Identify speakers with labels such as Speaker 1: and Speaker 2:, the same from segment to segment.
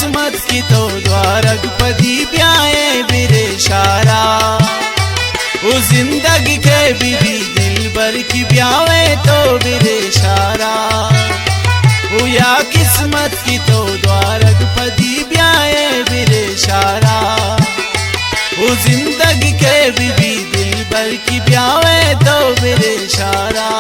Speaker 1: किस्मत की तो द्वारक पदी ब्याए बिरे शारा ओ जिंदगी के बीबी दिल भर की ब्यावे तो बिरे शारा ओ या किस्मत की तो द्वारक पदी ब्याए बिरे शारा ओ जिंदगी के बीबी दिल भर की ब्यावे तो बिरे शारा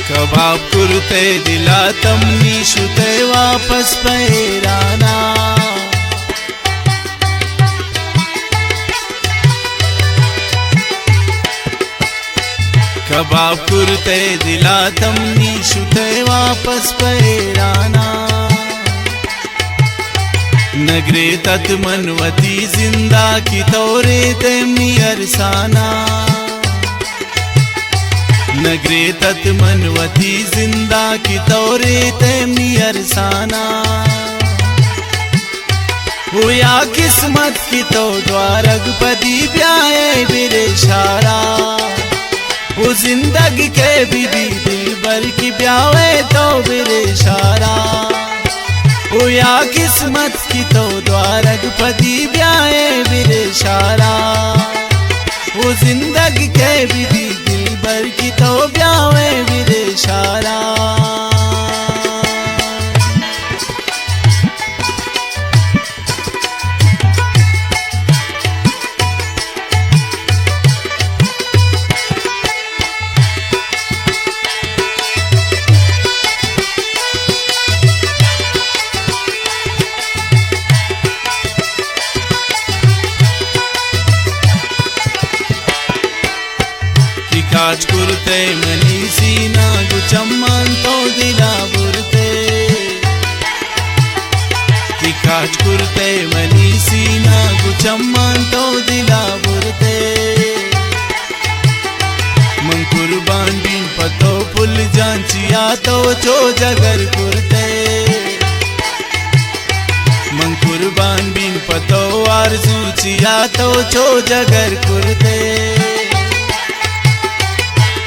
Speaker 1: कबाब कुर्ते दिला तमनी शुते वापस पैराना कबाब कुर्ते दिला तमनी शुते वापस पैराना नगरे तत मनवती जिंदा की तोरे तेमनी अरसाना नगरे तत मनवती जिंदा की तोरे तेमनी अरसाना हो या किस्मत की तो द्वारक पदी ब्याए बिरे शारा हो जिंदगी के बीबी दिल भर की ब्यावे तो बिरे शारा हो या किस्मत की तो द्वारक पदी ब्याए बिरे शारा हो जिंदगी के बीबी दिल भर की तो ब्यावे बिरे शारा काज कुर्ते मनी सीना गुचम्मान तो दिला बुरते कि काज कुर्ते मनी सीना गुचम्मान तो दिला बुरते मन कुर्बान बिन पतो पुल जांचिया तो चो जगर कुर्ते मन कुर्बान बिन पतो आरज़ू चिया तो चो जगर कुर्ते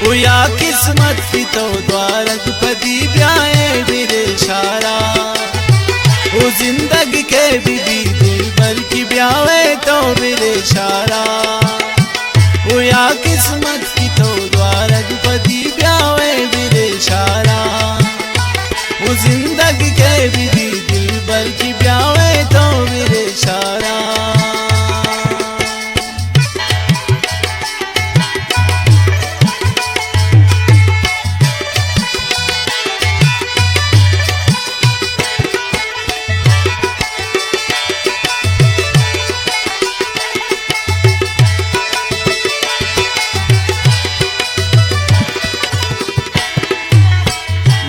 Speaker 1: ओ या किस्मत की तो द्वारक पदी ब्याए बिरे शारा ओ जिंदगी के बीबी दिल भर की ब्यावे तो बिरे शारा ओ या किस्मत की तो द्वारक पदी ब्यावे बिरे शारा ओ जिंदगी के बीबी दिल भर की ब्यावे तो बिरे शारा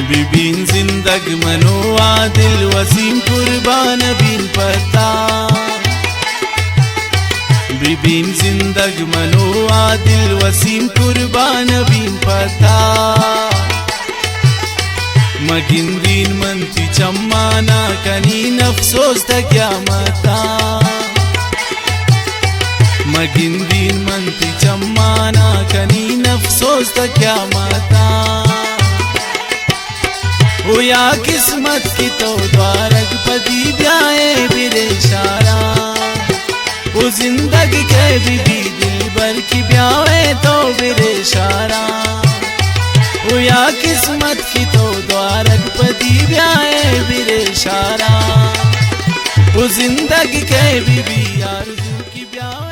Speaker 1: बीबीन जिंदग मनो आदिल वसीम कुर्बान बिन पता बीबीन जिंदग मनो आदिल वसीम कुर्बान बिन पता मगिंदीन मंती चम्माना कनीन अफसोस था क्या मता मगिंदीन मंती चम्माना कनीन अफसोस था क्या मता ओ या किस्मत की तो द्वारक पदी ब्याए बिरे शारा ओ जिंदगी के बीबी दिल भर की ब्यावे तो बिरे शारा ओ या किस्मत की तो द्वारक पदी ब्याए बिरे शारा ओ जिंदगी के बीबी आरज़ू की ब्यावे